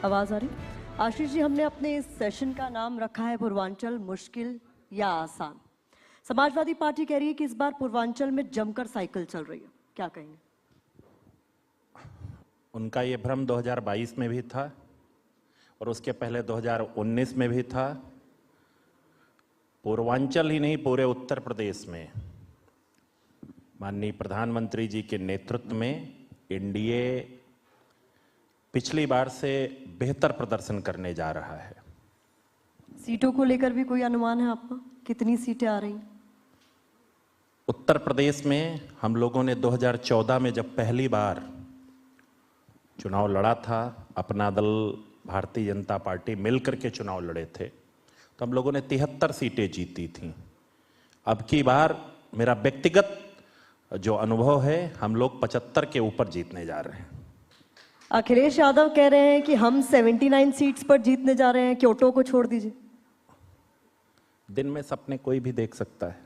आवाज आ रही? आशीष जी, हमने अपने इस सेशन का नाम रखा है पूर्वांचल मुश्किल या आसान। समाजवादी पार्टी कह रही है कि इस बार पूर्वांचल में जमकर साइकिल चल रही है, क्या कहेंगे? उनका ये भ्रम 2022 में भी था और उसके पहले 2019 में भी था। पूर्वांचल ही नहीं, पूरे उत्तर प्रदेश में माननीय प्रधानमंत्री जी के नेतृत्व में एनडीए पिछली बार से बेहतर प्रदर्शन करने जा रहा है। सीटों को लेकर भी कोई अनुमान है आपका? कितनी सीटें आ रही हैं? उत्तर प्रदेश में हम लोगों ने 2014 में जब पहली बार चुनाव लड़ा था, अपना दल भारतीय जनता पार्टी मिलकर के चुनाव लड़े थे, तो हम लोगों ने 73 सीटें जीती थीं। अब की बार मेरा व्यक्तिगत जो अनुभव है, हम लोग 75 के ऊपर जीतने जा रहे हैं। अखिलेश यादव कह रहे हैं कि हम 79 सीट्स पर जीतने जा रहे हैं, क्योटो को छोड़ दीजिए। दिन में सपने कोई भी देख सकता है,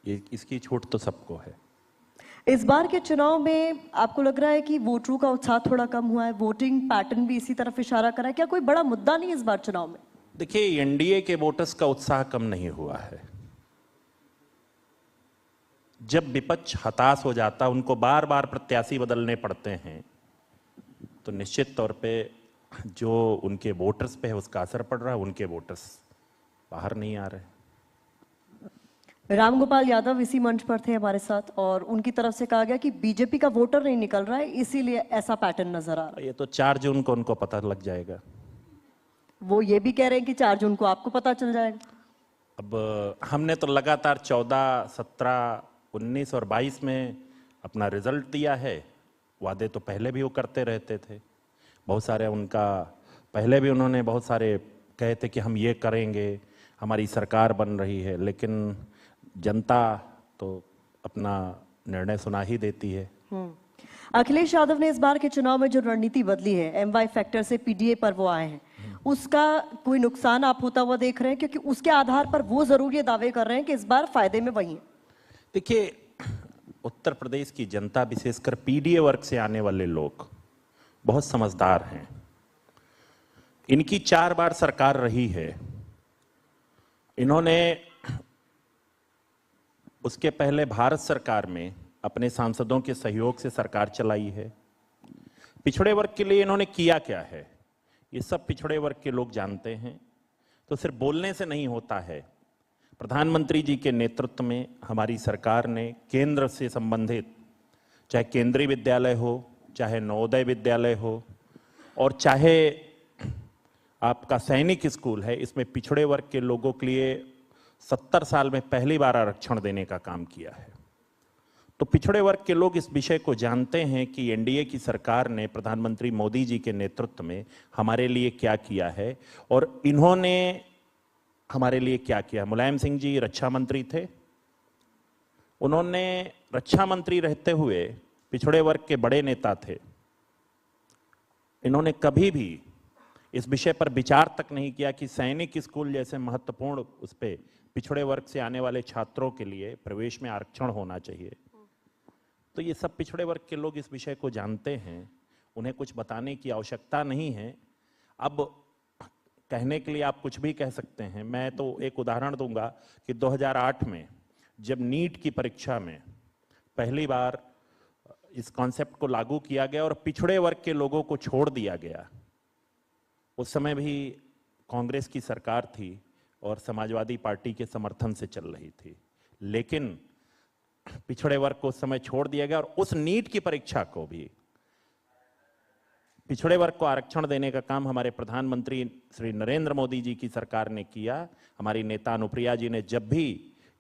ये इसकी छूट तो सबको है। इस बार के चुनाव में आपको लग रहा है कि वोटरों का उत्साह थोड़ा कम हुआ है, वोटिंग पैटर्न भी इसी तरफ इशारा कर रहा है, क्या कोई बड़ा मुद्दा नहीं इस बार चुनाव में? देखिए, एनडीए के वोटर्स का उत्साह कम नहीं हुआ है। जब विपक्ष हताश हो जाता, उनको बार बार प्रत्याशी बदलने पड़ते हैं, तो निश्चित तौर पे जो उनके वोटर्स पे है उसका असर पड़ रहा है। उनके वोटर्स बाहर नहीं आ रहे। रामगोपाल यादव इसी मंच पर थे हमारे साथ और उनकी तरफ से कहा गया कि बीजेपी का वोटर नहीं निकल रहा है, इसीलिए ऐसा पैटर्न नजर आ रहा है। ये तो 4 जून को उनको पता लग जाएगा। वो ये भी कह रहे हैं कि 4 जून को आपको पता चल जाएगा। अब हमने तो लगातार 14, 17, 19 और 22 में अपना रिजल्ट दिया है। वादे तो पहले भी वो करते रहते थे, बहुत सारे उनका पहले भी उन्होंने बहुत सारे कहे थे कि हम ये करेंगे, हमारी सरकार बन रही है, लेकिन जनता तो अपना निर्णय सुना ही देती है। अखिलेश यादव ने इस बार के चुनाव में जो रणनीति बदली है, एमवाई फैक्टर से पीडीए पर वो आए हैं, उसका कोई नुकसान आप होता हुआ देख रहे हैं? क्योंकि उसके आधार पर वो जरूर ये दावे कर रहे हैं कि इस बार फायदे में वही है। देखिए, उत्तर प्रदेश की जनता, विशेषकर पीडीए वर्ग से आने वाले लोग बहुत समझदार हैं। इनकी 4 बार सरकार रही है। इन्होंने उसके पहले भारत सरकार में अपने सांसदों के सहयोग से सरकार चलाई है। पिछड़े वर्ग के लिए इन्होंने किया क्या है, ये सब पिछड़े वर्ग के लोग जानते हैं। तो सिर्फ बोलने से नहीं होता है। प्रधानमंत्री जी के नेतृत्व में हमारी सरकार ने केंद्र से संबंधित, चाहे केंद्रीय विद्यालय हो, चाहे नवोदय विद्यालय हो, और चाहे आपका सैनिक स्कूल है, इसमें पिछड़े वर्ग के लोगों के लिए 70 साल में पहली बार आरक्षण देने का काम किया है। तो पिछड़े वर्ग के लोग इस विषय को जानते हैं कि एनडीए की सरकार ने प्रधानमंत्री मोदी जी के नेतृत्व में हमारे लिए क्या किया है और इन्होंने हमारे लिए क्या किया। मुलायम सिंह जी रक्षा मंत्री थे, उन्होंने रक्षा मंत्री रहते हुए पिछड़े वर्ग के बड़े नेता थे, इन्होंने कभी भी इस विषय पर विचार तक नहीं किया कि सैनिक स्कूल जैसे महत्वपूर्ण उस पे पिछड़े वर्ग से आने वाले छात्रों के लिए प्रवेश में आरक्षण होना चाहिए। तो ये सब पिछड़े वर्ग के लोग इस विषय को जानते हैं, उन्हें कुछ बताने की आवश्यकता नहीं है। अब कहने के लिए आप कुछ भी कह सकते हैं। मैं तो एक उदाहरण दूंगा कि 2008 में जब नीट की परीक्षा में पहली बार इस कॉन्सेप्ट को लागू किया गया और पिछड़े वर्ग के लोगों को छोड़ दिया गया, उस समय भी कांग्रेस की सरकार थी और समाजवादी पार्टी के समर्थन से चल रही थी, लेकिन पिछड़े वर्ग को उस समय छोड़ दिया गया और उस नीट की परीक्षा को भी पिछड़े वर्ग को आरक्षण देने का काम हमारे प्रधानमंत्री श्री नरेंद्र मोदी जी की सरकार ने किया। हमारी नेता अनुप्रिया जी ने जब भी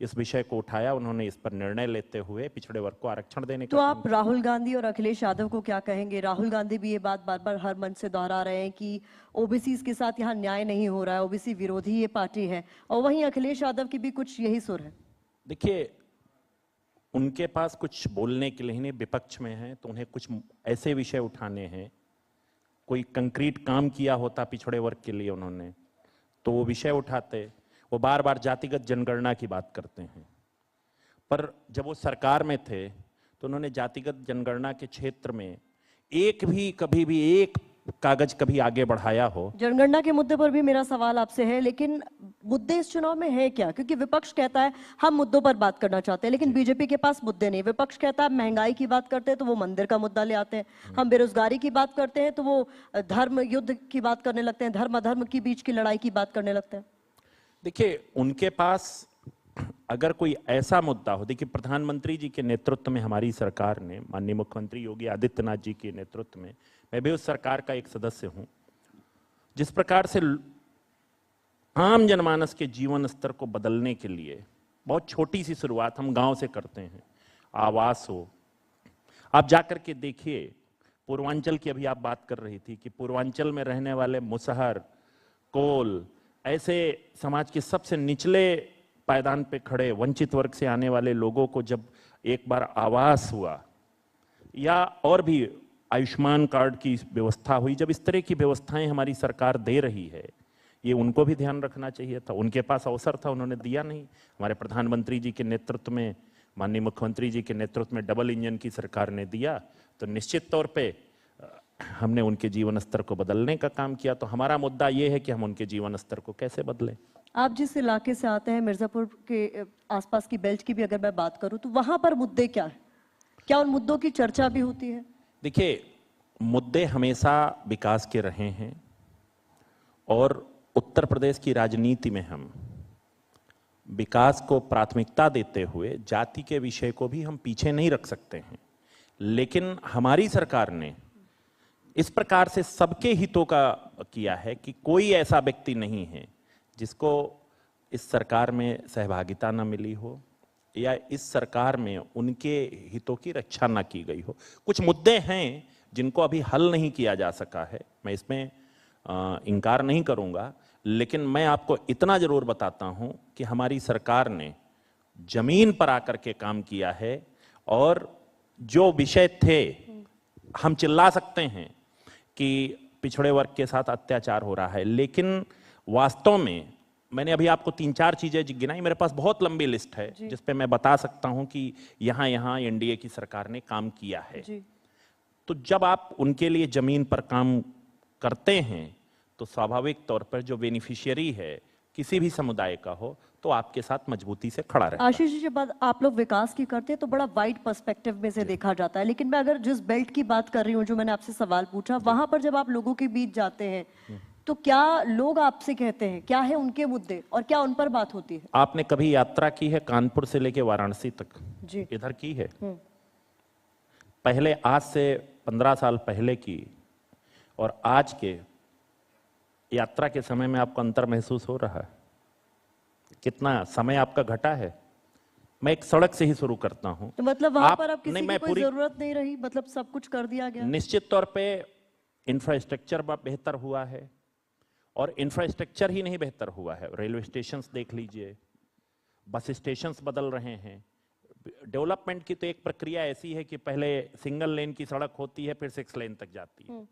इस विषय को उठाया, उन्होंने इस पर निर्णय लेते हुए पिछड़े वर्ग को आरक्षण देने का तो आप राहुल गांधी और अखिलेश यादव को क्या कहेंगे? राहुल गांधी भी ये बात बार बार हर मंच से दोहरा रहे हैं कि ओबीसी के साथ यहाँ न्याय नहीं हो रहा है, ओबीसी विरोधी ये पार्टी है, और वहीं अखिलेश यादव की भी कुछ यही सुर है। देखिए, उनके पास कुछ बोलने के लिए नहीं, विपक्ष में है तो उन्हें कुछ ऐसे विषय उठाने हैं। कोई कंक्रीट काम किया होता पिछड़े वर्ग के लिए उन्होंने, तो वो विषय उठाते। वो बार बार जातिगत जनगणना की बात करते हैं, पर जब वो सरकार में थे तो उन्होंने जातिगत जनगणना के क्षेत्र में कभी भी एक कागज कभी आगे बढ़ाया हो। जनगणना के मुद्दे पर भी मेरा सवाल आपसे है, लेकिन मुद्दे इस चुनाव में है क्या? क्योंकि विपक्ष कहता है हम मुद्दों पर बात करना चाहते हैं, लेकिन बीजेपी के पास मुद्दे नहीं। विपक्ष कहता है महंगाई की बात करते हैं तो वो मंदिर का मुद्दा ले आते हैं, हम बेरोजगारी की बात करते हैं तो वो धर्म युद्ध की बात करने लगते हैं, धर्म अधर्म के बीच की लड़ाई की बात करने लगते हैं। देखिए, उनके पास अगर कोई ऐसा मुद्दा हो, देखिए प्रधानमंत्री जी के नेतृत्व में हमारी सरकार ने, माननीय मुख्यमंत्री योगी आदित्यनाथ जी के नेतृत्व में, मैं भी उस सरकार का एक सदस्य हूं, जिस प्रकार से आम जनमानस के जीवन स्तर को बदलने के लिए बहुत छोटी सी शुरुआत हम गांव से करते हैं। आवास हो, आप जाकर के देखिए, पूर्वांचल की अभी आप बात कर रही थी कि पूर्वांचल में रहने वाले मुसहर, कोल, ऐसे समाज के सबसे निचले पायदान पे खड़े वंचित वर्ग से आने वाले लोगों को जब एक बार आवास हुआ, या और भी आयुष्मान कार्ड की व्यवस्था हुई, जब इस तरह की व्यवस्थाएं हमारी सरकार दे रही है, ये उनको भी ध्यान रखना चाहिए था। उनके पास अवसर था, उन्होंने दिया नहीं। हमारे प्रधानमंत्री जी के नेतृत्व में, माननीय मुख्यमंत्री जी के नेतृत्व में डबल इंजन की सरकार ने दिया, तो निश्चित तौर पे हमने उनके जीवन स्तर को बदलने का काम किया। तो हमारा मुद्दा ये है कि हम उनके जीवन स्तर को कैसे बदलें। आप जिस इलाके से आते हैं, मिर्जापुर के आसपास की बेल्ट की भी अगर मैं बात करूं, तो वहां पर मुद्दे क्या है? क्या उन मुद्दों की चर्चा भी होती है? देखिए, मुद्दे हमेशा विकास के रहे हैं, और उत्तर प्रदेश की राजनीति में हम विकास को प्राथमिकता देते हुए जाति के विषय को भी हम पीछे नहीं रख सकते हैं। लेकिन हमारी सरकार ने इस प्रकार से सबके हितों का किया है कि कोई ऐसा व्यक्ति नहीं है जिसको इस सरकार में सहभागिता न मिली हो, या इस सरकार में उनके हितों की रक्षा न की गई हो। कुछ मुद्दे हैं जिनको अभी हल नहीं किया जा सका है, मैं इसमें इनकार नहीं करूंगा, लेकिन मैं आपको इतना जरूर बताता हूं कि हमारी सरकार ने जमीन पर आकर के काम किया है, और जो विषय थे, हम चिल्ला सकते हैं कि पिछड़े वर्ग के साथ अत्याचार हो रहा है, लेकिन वास्तव में मैंने अभी आपको 3-4 चीजें गिनाई, मेरे पास बहुत लंबी लिस्ट है जिस पे मैं बता सकता हूं कि यहां यहां एनडीए की सरकार ने काम किया है। तो जब आप उनके लिए जमीन पर काम करते हैं, तो स्वाभाविक तौर पर जो बेनिफिशियरी है किसी भी समुदाय का हो, तो आपके साथ मजबूती से खड़ा रहता है। आशीष जी, जब आप लोग विकास की करते हैं तो बड़ा वाइड पर्सपेक्टिव में से देखा जाता है, लेकिन मैं अगर जिस बेल्ट की बात कर रही हूँ, जो मैंने आपसे सवाल पूछा, वहां पर जब आप लोगों के बीच जाते हैं, तो क्या लोग आपसे कहते हैं, क्या है उनके मुद्दे और क्या उन पर बात होती है? आपने कभी यात्रा की है कानपुर से लेके वाराणसी तक? जी। इधर की है? पहले, आज से 15 साल पहले की और आज के यात्रा के समय में आपको अंतर महसूस हो रहा है? कितना समय आपका घटा है? मैं एक सड़क से ही शुरू करता हूं। तो मतलब वहां पर अब किसी की कोई पूरी जरूरत नहीं रही, मतलब सब कुछ कर दिया गया? निश्चित तौर पे इंफ्रास्ट्रक्चर बेहतर हुआ है, और इंफ्रास्ट्रक्चर ही नहीं बेहतर हुआ है, रेलवे स्टेशंस देख लीजिए, बस स्टेशंस बदल रहे हैं। डेवलपमेंट की तो एक प्रक्रिया ऐसी है कि पहले सिंगल लेन की सड़क होती है, फिर 6 लेन तक जाती है।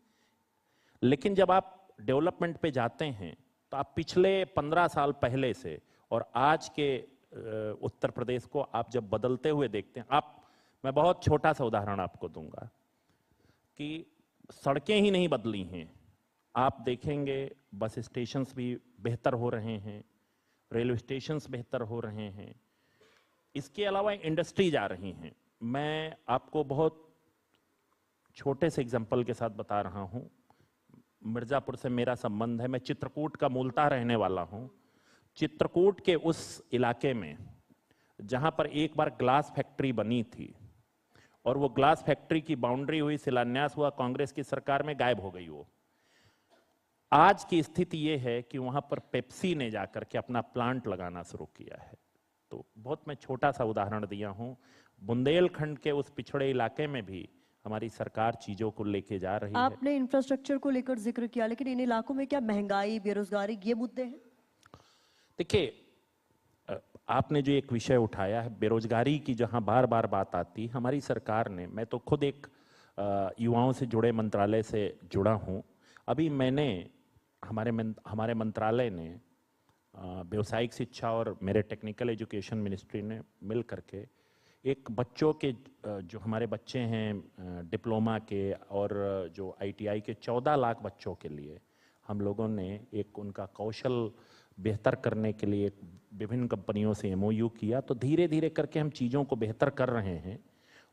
लेकिन जब आप डेवलपमेंट पे जाते हैं, तो आप पिछले 15 साल पहले से और आज के उत्तर प्रदेश को आप जब बदलते हुए देखते हैं, मैं बहुत छोटा सा उदाहरण आपको दूंगा कि सड़कें ही नहीं बदली हैं, आप देखेंगे बस स्टेशंस भी बेहतर हो रहे हैं, रेलवे स्टेशंस बेहतर हो रहे हैं, इसके अलावा इंडस्ट्रीज आ रही हैं। मैं आपको बहुत छोटे से एग्जांपल के साथ बता रहा हूं। मिर्जापुर से मेरा संबंध है, मैं चित्रकूट का मूलतः रहने वाला हूं। चित्रकूट के उस इलाके में जहां पर एक बार ग्लास फैक्ट्री बनी थी, और वो ग्लास फैक्ट्री की बाउंड्री हुई, शिलान्यास हुआ, कांग्रेस की सरकार में गायब हो गई वो। आज की स्थिति ये है कि वहां पर पेप्सी ने जाकर के अपना प्लांट लगाना शुरू किया है। तो बहुत मैं छोटा सा उदाहरण दिया हूं। बुंदेलखंड के उस पिछड़े इलाके में भी हमारी सरकार चीजों को लेके जा रही है। आपने इंफ्रास्ट्रक्चर को लेकर जिक्र किया, लेकिन इन इलाकों में क्या महंगाई, बेरोजगारी, ये मुद्दे हैं? देखिए, आपने जो एक विषय उठाया है बेरोजगारी की, जहां बार बार बात आती, हमारी सरकार ने, मैं तो खुद एक युवाओं से जुड़े मंत्रालय से जुड़ा हूं, अभी मैंने हमारे मंत्रालय ने व्यावसायिक शिक्षा और मेरे टेक्निकल एजुकेशन मिनिस्ट्री ने मिल करके एक बच्चों के जो हमारे बच्चे हैं डिप्लोमा के और जो आईटीआई के 14 लाख बच्चों के लिए हम लोगों ने एक उनका कौशल बेहतर करने के लिए विभिन्न कंपनियों से एमओयू किया। तो धीरे धीरे करके हम चीज़ों को बेहतर कर रहे हैं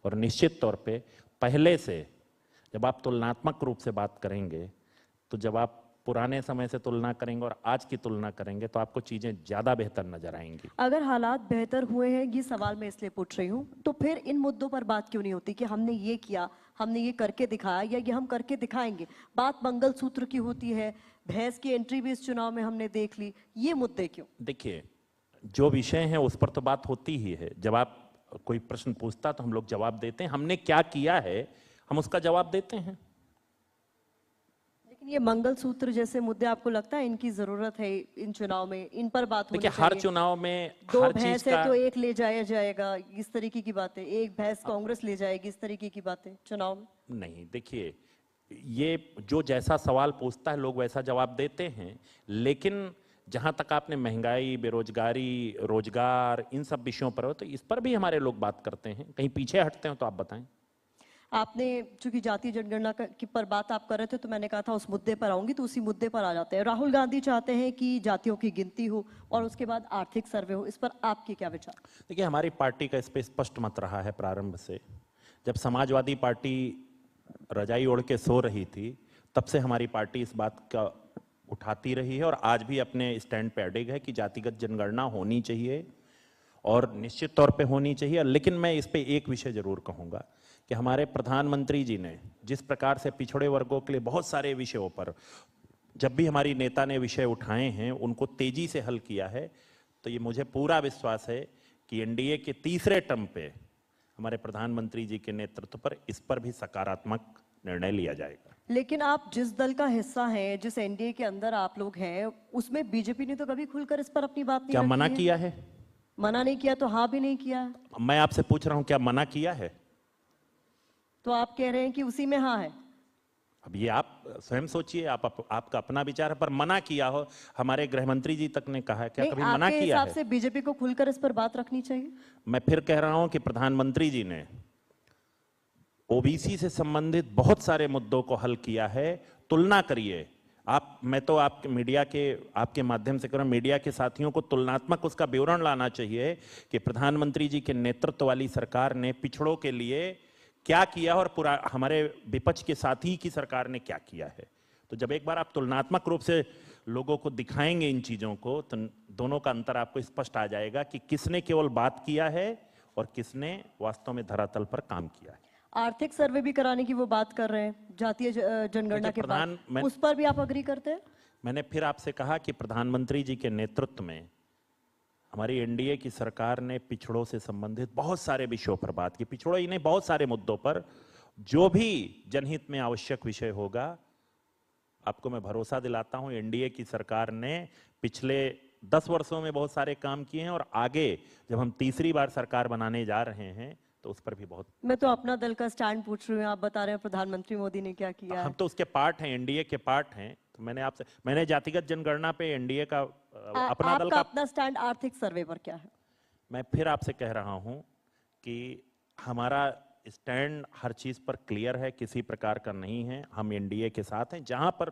और निश्चित तौर पे पहले से जब आप तुलनात्मक रूप से बात करेंगे, तो जब आप पुराने समय से तुलना करेंगे और आज की तुलना करेंगे तो आपको चीज़ें ज़्यादा बेहतर नजर आएंगी। अगर हालात बेहतर हुए हैं, ये सवाल मैं इसलिए पूछ रही हूँ, तो फिर इन मुद्दों पर बात क्यों नहीं होती कि हमने ये किया, हमने ये करके दिखाया या ये हम करके दिखाएंगे। बात मंगलसूत्र की होती है, भैंस की एंट्री भी इस चुनाव में हमने देख ली, ये मुद्दे क्यों? देखिए, जो विषय है उस पर तो बात होती ही है। जब आप कोई प्रश्न पूछता तो हम लोग जवाब देते हैं, हमने क्या किया है हम उसका जवाब देते हैं। लेकिन ये मंगलसूत्र जैसे मुद्दे आपको लगता है इनकी जरूरत है इन चुनाव में, इन पर बात होनी देखिए, चाहिए? हर चुनाव में दो हर चीज भैंस है का तो एक ले जाया जाएगा, इस तरीके की बातें, एक भैंस कांग्रेस ले जाएगी, इस तरीके की बातें चुनाव में नहीं। देखिए, ये जो जैसा सवाल पूछता है लोग वैसा जवाब देते हैं, लेकिन जहां तक आपने महंगाई, बेरोजगारी, रोजगार, इन सब विषयों पर हो तो इस पर भी हमारे लोग बात करते हैं। कहीं पीछे हटते हो तो आप बताएं। आपने चूंकि जातीय जनगणना की पर बात आप कर रहे थे तो मैंने कहा था उस मुद्दे पर आऊंगी, तो उसी मुद्दे पर आ जाते हैं। राहुल गांधी चाहते हैं कि जातियों की गिनती हो और उसके बाद आर्थिक सर्वे हो, इस पर आपके क्या विचार? देखिए, हमारी पार्टी का इस पे स्पष्ट मत रहा है प्रारंभ से। जब समाजवादी पार्टी रजाई ओढ़ के सो रही थी तब से हमारी पार्टी इस बात का उठाती रही है और आज भी अपने स्टैंड पे अडिग है कि जातिगत जनगणना होनी चाहिए और निश्चित तौर पे होनी चाहिए। लेकिन मैं इस पे एक विषय जरूर कहूंगा कि हमारे प्रधानमंत्री जी ने जिस प्रकार से पिछड़े वर्गों के लिए बहुत सारे विषयों पर जब भी हमारी नेता ने विषय उठाए हैं उनको तेजी से हल किया है, तो ये मुझे पूरा विश्वास है कि एनडीए के तीसरे टर्म पे हमारे प्रधानमंत्री जी के नेतृत्व पर इस पर भी सकारात्मक निर्णय लिया जाएगा। लेकिन आप जिस दल का हिस्सा हैं, जिस एनडीए के अंदर आप लोग हैं, उसमें बीजेपी ने तो कभी खुलकर इस पर अपनी बात नहीं क्या रखी मना है। किया है? मना नहीं किया तो हाँ भी नहीं किया। मैं आपसे पूछ रहा हूं, क्या मना किया है? तो आप कह रहे हैं कि उसी में हाँ है। अब ये आप स्वयं सोचिए, आपका अपना विचार है, पर मना किया हो, हमारे गृह मंत्री जी तक ने कहा है, क्या नहीं, कभी मना आपके किया हिसाब है? से बीजेपी को खुलकर इस पर बात रखनी चाहिए। मैं फिर कह रहा हूं कि प्रधानमंत्री जी ने ओबीसी से संबंधित बहुत सारे मुद्दों को हल किया है। तुलना करिए आप, मैं तो आपके मीडिया के आपके माध्यम से कह रहा हूं, मीडिया के साथियों को तुलनात्मक उसका विवरण लाना चाहिए कि प्रधानमंत्री जी के नेतृत्व वाली सरकार ने पिछड़ों के लिए क्या किया और पूरा हमारे विपक्ष के साथी की सरकार ने क्या किया है। तो जब एक बार आप तुलनात्मक रूप से लोगों को दिखाएंगे इन चीजों को, तो दोनों का अंतर आपको स्पष्ट आ जाएगा कि किसने केवल बात किया है और किसने वास्तव में धरातल पर काम किया है। आर्थिक सर्वे भी कराने की वो बात कर रहे हैं जातीय जनगणना के बाद, उस पर भी आप अग्री करते हैं? मैंने फिर आपसे कहा कि प्रधानमंत्री जी के नेतृत्व में हमारी एनडीए की सरकार ने पिछड़ों से संबंधित बहुत सारे विषयों पर बात की। पिछड़ों ही नहीं, बहुत सारे मुद्दों पर जो भी जनहित में आवश्यक विषय होगा, आपको मैं भरोसा दिलाता हूं एनडीए की सरकार ने पिछले 10 वर्षों में बहुत सारे काम किए हैं और आगे जब हम तीसरी बार सरकार बनाने जा रहे हैं तो उस पर भी बहुत। मैं तो अपना दल का स्टैंड पूछ रही हूँ, आप बता रहे हैं प्रधानमंत्री मोदी ने क्या किया हम है। तो उसके पार्ट हैं, एनडीए के पार्ट हैं। तो मैंने जातिगत जनगणना पे एनडीए का अपना दल आपका का अपना स्टैंड आर्थिक सर्वे पर क्या है? मैं फिर आपसे कह रहा हूं कि हमारा स्टैंड हर चीज पर क्लियर है, किसी प्रकार का नहीं है। हम एनडीए के साथ हैं। जहां पर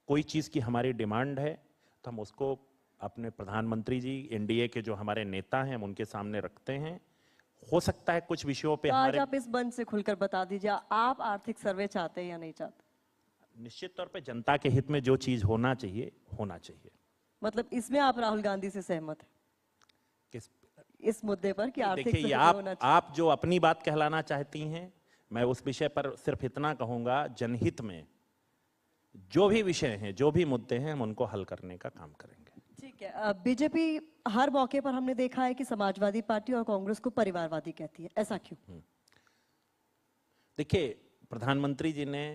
कोई चीज की हमारी डिमांड है तो हम उसको अपने प्रधानमंत्री जी, एनडीए के जो हमारे नेता हैं, हम उनके सामने रखते हैं। हो सकता है कुछ विषयों पे तो आज हमारे आप इस मंच से खुलकर बता दीजिए, आप आर्थिक सर्वे चाहते हैं या नहीं चाहते? निश्चित तौर पे जनता के हित में जो चीज होना चाहिए होना चाहिए। मतलब इसमें आप राहुल गांधी से सहमत हैं किस इस मुद्दे पर कि आर्थिक देखिए, ये सर्वे होना चाहिए? आप जो अपनी बात कहलाना चाहती हैं, मैं उस विषय पर सिर्फ इतना कहूंगा, जनहित में जो भी विषय हैं, जो भी मुद्दे हैं, हम उनको हल करने का काम करेंगे। ठीक है। बीजेपी हर मौके पर हमने देखा है कि समाजवादी पार्टी और कांग्रेस को परिवारवादी कहती है, ऐसा क्यों? देखिए, प्रधानमंत्री जी ने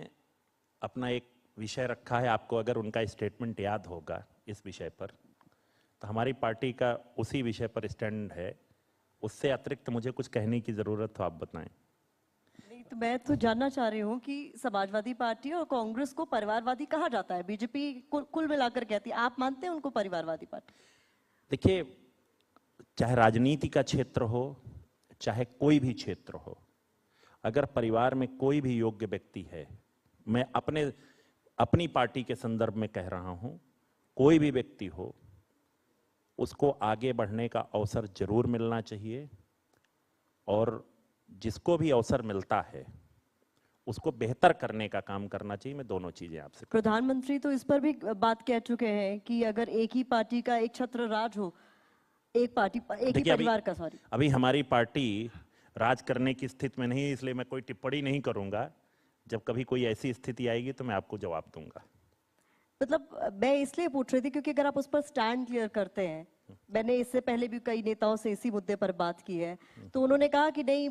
अपना एक विषय रखा है। आपको अगर उनका स्टेटमेंट याद होगा इस विषय पर, तो हमारी पार्टी का उसी विषय पर स्टैंड है। उससे अतिरिक्त मुझे कुछ कहने की जरूरत हो आप बताएं। नहीं, तो मैं तो जानना चाह रही हूँ कि समाजवादी पार्टी और कांग्रेस को परिवारवादी कहा जाता है, बीजेपी कुल मिलाकर कहती है। आप मानते हैं उनको परिवारवादी पार्टी? देखिए, चाहे राजनीति का क्षेत्र हो, चाहे कोई भी क्षेत्र हो, अगर परिवार में कोई भी योग्य व्यक्ति है, मैं अपनी पार्टी के संदर्भ में कह रहा हूं, कोई भी व्यक्ति हो, उसको आगे बढ़ने का अवसर जरूर मिलना चाहिए और जिसको भी अवसर मिलता है उसको बेहतर करने का काम करना चाहिए। मैं दोनों चीजें आपसे प्रधानमंत्री तो इस पर भी बात कह चुके हैं कि अगर एक ही पार्टी का एक छत्र राज हो, एक ही देखिए, परिवार का, सॉरी, अभी हमारी पार्टी राज करने की स्थिति में नहीं है, इसलिए मैं कोई टिप्पणी नहीं करूंगा। जब कभी कोई ऐसी स्थिति आएगी तो मैं आपको जवाब दूंगा। मतलब मैं इसलिए पूछ रही थी क्योंकि अगर आप उस पर स्टैंड क्लियर करते हैं, मैंने इससे पहले भी कई नेताओं से इसी मुद्दे पर बात की है, तो उन्होंने कहा कि नहीं,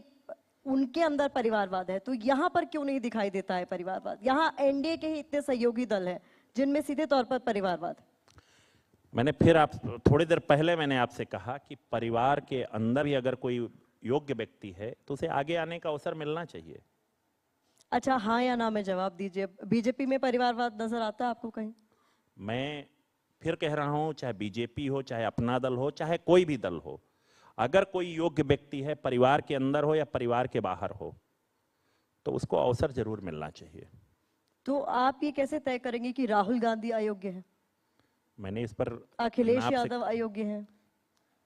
उनके अंदर परिवारवाद है, तो यहाँ पर क्यों नहीं दिखाई देता है परिवारवाद? यहाँ एनडीए के ही इतने सहयोगी दल हैं जिनमें सीधे तौर पर परिवारवाद। मैंने फिर आप थोड़ी देर पहले मैंने आपसे कहा कि परिवार के अंदर ही अगर कोई योग्य व्यक्ति है तो उसे आगे आने का अवसर मिलना चाहिए। अच्छा, हाँ या ना में जवाब दीजिए। बीजेपी में परिवारवाद नजर आता है आपको कहीं? मैं फिर कह रहा हूं, चाहे बीजेपी हो, चाहे अपना दल हो, चाहे कोई भी दल हो, अगर कोई योग्य व्यक्ति है, परिवार के अंदर हो या परिवार के बाहर हो, तो उसको अवसर जरूर मिलना चाहिए। तो आप ये कैसे तय करेंगे कि राहुल गांधी अयोग्य है, मैंने इस पर अखिलेश यादव अयोग्य है?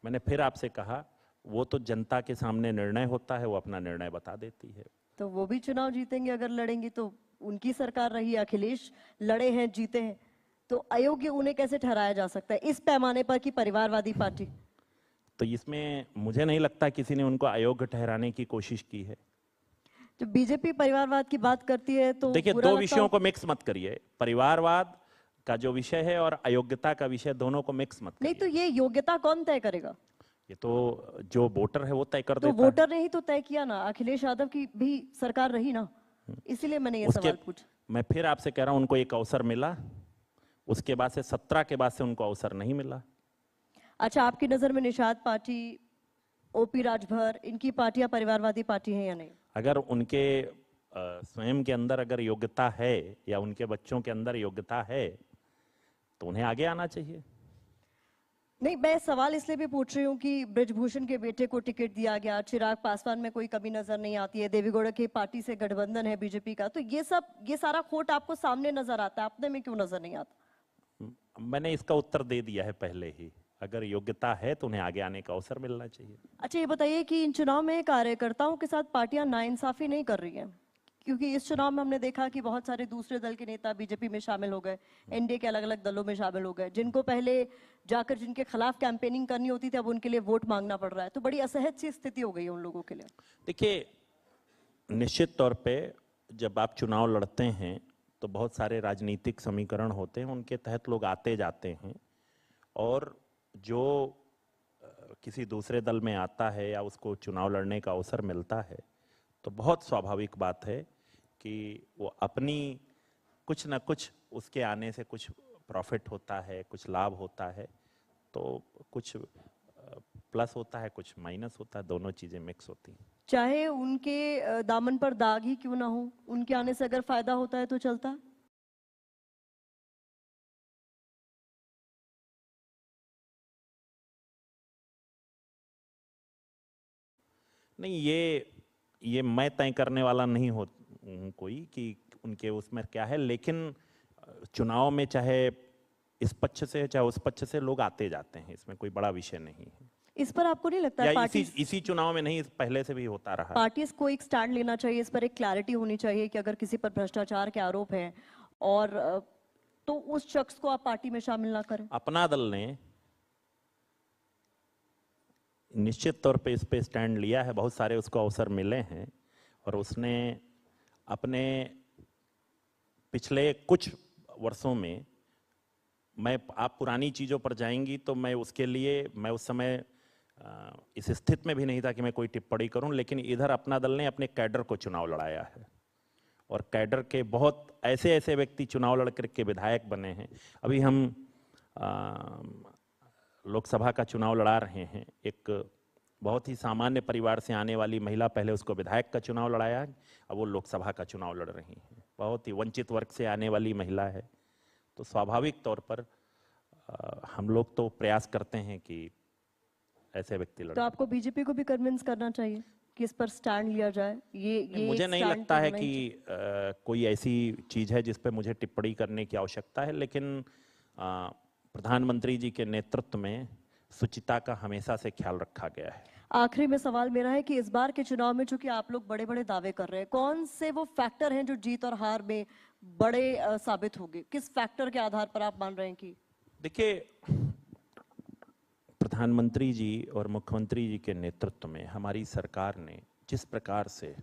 मैंने फिर आपसे कहा, वो तो जनता के सामने निर्णय होता है, वो अपना निर्णय बता देती है। तो वो भी चुनाव जीतेंगे, अगर लड़ेंगी तो उनकी सरकार रही, अखिलेश लड़े हैं, जीते हैं, तो अयोग्य उन्हें कैसे ठहराया जा सकता है इस पैमाने पर कि परिवारवादी पार्टी? तो इसमें मुझे नहीं लगता किसी ने उनको अयोग्य ठहराने की कोशिश की है। तो बीजेपी परिवारवाद की बात करती है तो देखिए, बुरा दो लगता विषयों हो? को मिक्स मत करिए। परिवारवाद का जो विषय है और अयोग्यता का विषय, दोनों को मिक्स मत नहीं, करिए। तो ये योग्यता कौन तय करेगा? ये तो जो वोटर है वो तय कर तो देता है। वोटर ने ही तो तय किया ना, अखिलेश यादव की भी सरकार रही ना, इसीलिए मैंने ये उसके सवाल पूछा। मैं फिर आपसे कह रहा हूं, उनको एक अवसर मिला, उसके बाद से 17 के बाद से उनको अवसर नहीं मिला। अच्छा, आपकी नजर में निषाद पार्टी, ओपी राजभर, इनकी पार्टियां परिवारवादी पार्टी हैं या नहीं? अगर उनके स्वयं के अंदर अगर योग्यता है या उनके बच्चों के अंदर योग्यता है तो उन्हें आगे आना चाहिए। नहीं, मैं सवाल इसलिए भी पूछ रही हूँ कि ब्रजभूषण के बेटे को टिकट दिया गया, चिराग पासवान में कोई कमी नजर नहीं आती है, देवेगौड़ा की पार्टी से गठबंधन है बीजेपी का, तो ये सारा खोट आपको सामने नजर आता है, अपने में क्यों नजर नहीं आता? मैंने इसका उत्तर दे दिया है पहले ही। अगर योग्यता है तो उन्हें आगे आने का अवसर मिलना चाहिए। अच्छा, ये बताइए कि इन चुनाव में कार्यकर्ताओं के साथ पार्टियां नाइंसाफी नहीं कर रही हैं? क्योंकि इस चुनाव में हमने देखा कि बहुत सारे दूसरे दल के नेता बीजेपी में शामिल हो गए, एनडीए के अलग अलग दलों में शामिल हो गए, जिनको पहले जाकर जिनके खिलाफ कैंपेनिंग करनी होती थी, अब उनके लिए वोट मांगना पड़ रहा है, तो बड़ी असहज सी स्थिति हो गई है उन लोगों के लिए। देखिए, निश्चित तौर पे जब आप चुनाव लड़ते हैं तो बहुत सारे राजनीतिक समीकरण होते हैं, उनके तहत लोग आते जाते हैं, और जो किसी दूसरे दल में आता है या उसको चुनाव लड़ने का अवसर मिलता है तो बहुत स्वाभाविक बात है कि वो अपनी कुछ ना कुछ, उसके आने से कुछ प्रॉफिट होता है, कुछ लाभ होता है, तो कुछ प्लस होता है, कुछ माइनस होता है, दोनों चीजें मिक्स होती हैं। चाहे उनके दामन पर दाग ही क्यों ना हो, उनके आने से अगर फायदा होता है तो चलता है? नहीं, ये मैं तय करने वाला नहीं हो कोई कि उनके उसमें क्या है, लेकिन चुनाव में चाहे इस पक्ष से चाहे उस पक्ष से लोग आते जाते हैं, इसमें कोई बड़ा विषय नहीं है। इस पर आपको नहीं लगता या है पार्टी इसी चुनाव में नहीं, पहले से भी होता रहा। पार्टीज को एक स्टैंड लेना चाहिए, इस पर एक क्लैरिटी होनी चाहिए कि अगर किसी पर भ्रष्टाचार के आरोप हैं और तो उस शख्स को आप पार्टी में शामिल ना करें? अपना दल ने निश्चित तौर पे इस पे स्टैंड लिया है, बहुत सारे उसको अवसर मिले हैं, और उसने अपने पिछले कुछ वर्षों में, आप पुरानी चीज़ों पर जाएंगी तो मैं उसके लिए, मैं उस समय इस स्थिति में भी नहीं था कि मैं कोई टिप्पणी करूं, लेकिन इधर अपना दल ने अपने कैडर को चुनाव लड़ाया है, और कैडर के बहुत ऐसे ऐसे व्यक्ति चुनाव लड़ करके विधायक बने हैं। अभी हम लोकसभा का चुनाव लड़ा रहे हैं, एक बहुत ही सामान्य परिवार से आने वाली महिला पहले उसको विधायक का चुनाव लड़ाया, अब वो लोकसभा का चुनाव लड़ रही हैं। बहुत ही वंचित वर्ग से आने वाली महिला है, तो स्वाभाविक तौर पर हम लोग तो प्रयास करते हैं कि ऐसे व्यक्ति तो लड़ते। आपको बीजेपी को भी कन्विंस करना चाहिए कि इस पर स्टैंड लिया जाए। ये मुझे एक नहीं stand लगता तो है होना ही चाहिए। कि कोई ऐसी चीज है जिस पे मुझे टिप्पणी करने की आवश्यकता है, लेकिन प्रधानमंत्री जी के नेतृत्व में शुचिता का हमेशा से ख्याल रखा गया है। आखिरी में सवाल मेरा है कि इस बार के चुनाव में चूंकि आप लोग बड़े बड़े दावे कर रहे हैं, कौन से वो फैक्टर हैं जो जीत और हार में बड़े साबित होंगे? किस फैक्टर के आधार पर आप मान रहे हैं कि देखिए, प्रधानमंत्री जी और मुख्यमंत्री जी के नेतृत्व में हमारी सरकार ने जिस प्रकार से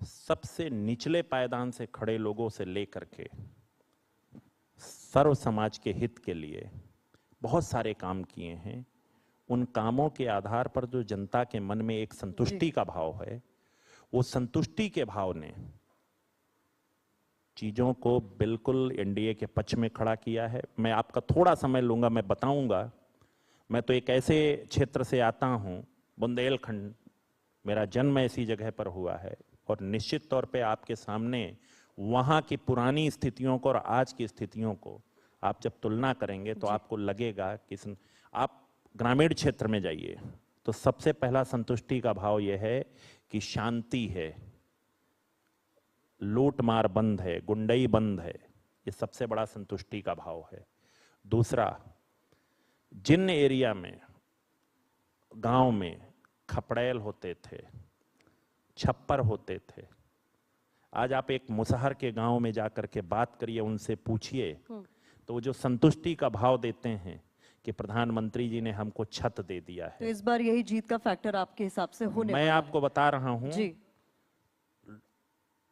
सबसे निचले पायदान से खड़े लोगों से लेकर के सर्व समाज के हित के लिए बहुत सारे काम किए हैं, उन कामों के आधार पर जो जनता के मन में एक संतुष्टि का भाव है, वो संतुष्टि के भाव ने चीजों को बिल्कुल एनडीए के पक्ष में खड़ा किया है। मैं आपका थोड़ा समय लूंगा, मैं बताऊंगा। मैं तो एक ऐसे क्षेत्र से आता हूं, बुंदेलखंड, मेरा जन्म ऐसी जगह पर हुआ है, और निश्चित तौर पे आपके सामने वहां की पुरानी स्थितियों को और आज की स्थितियों को आप जब तुलना करेंगे तो आपको लगेगा कि आप ग्रामीण क्षेत्र में जाइए तो सबसे पहला संतुष्टि का भाव यह है कि शांति है, लूट मार बंद है, गुंडई बंद है। ये सबसे बड़ा संतुष्टि का भाव है। दूसरा, जिन एरिया में गांव में खपड़ैल होते थे, छप्पर होते थे, आज आप एक मुसहर के गांव में जाकर के बात करिए, उनसे पूछिए, तो वो जो संतुष्टि का भाव देते हैं कि प्रधानमंत्री जी ने हमको छत दे दिया तो है। इस बार यही जीत का फैक्टर आपके हिसाब से होने मैं वाला है? आपको बता रहा हूं, जी,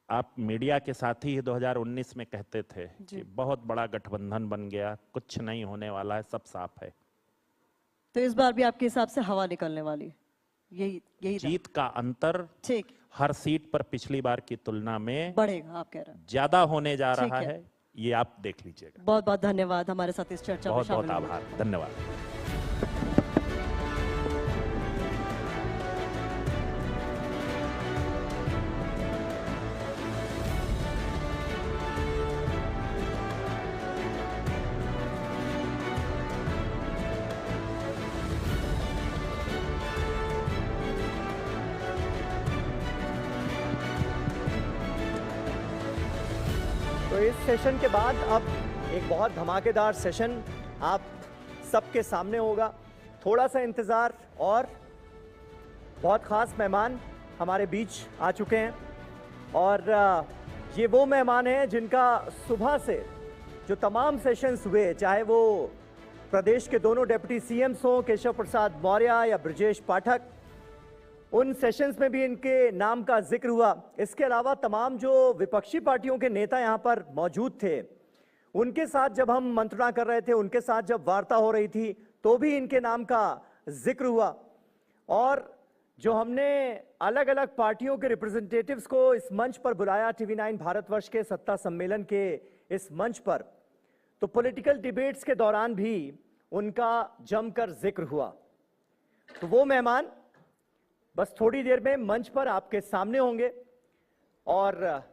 आप मीडिया के साथ ही 2019 में कहते थे जी। कि बहुत बड़ा गठबंधन बन गया, कुछ नहीं होने वाला है, सब साफ है। तो इस बार भी आपके हिसाब से हवा निकलने वाली है, यही जीत का अंतर ठीक हर सीट पर पिछली बार की तुलना में बढ़ेगा, आप कह रहे हैं। ज्यादा होने जा ठीक रहा है। है, ये आप देख लीजिएगा। बहुत बहुत धन्यवाद हमारे साथ इस चर्चा में बहुत बहुत शामिल होने आभार, धन्यवाद। तो इस सेशन के बाद अब एक बहुत धमाकेदार सेशन आप सबके सामने होगा। थोड़ा सा इंतजार, और बहुत खास मेहमान हमारे बीच आ चुके हैं, और ये वो मेहमान हैं जिनका सुबह से जो तमाम सेशंस हुए, चाहे वो प्रदेश के दोनों डिप्टी सीएम्स हों, केशव प्रसाद मौर्य या ब्रजेश पाठक, उन सेशंस में भी इनके नाम का जिक्र हुआ। इसके अलावा तमाम जो विपक्षी पार्टियों के नेता यहां पर मौजूद थे, उनके साथ जब हम मंत्रणा कर रहे थे, उनके साथ जब वार्ता हो रही थी, तो भी इनके नाम का जिक्र हुआ। और जो हमने अलग अलग पार्टियों के रिप्रेजेंटेटिव्स को इस मंच पर बुलाया, TV9 भारतवर्ष के सत्ता सम्मेलन के इस मंच पर, तो पॉलिटिकल डिबेट्स के दौरान भी उनका जमकर जिक्र हुआ। तो वो मेहमान बस थोड़ी देर में मंच पर आपके सामने होंगे, और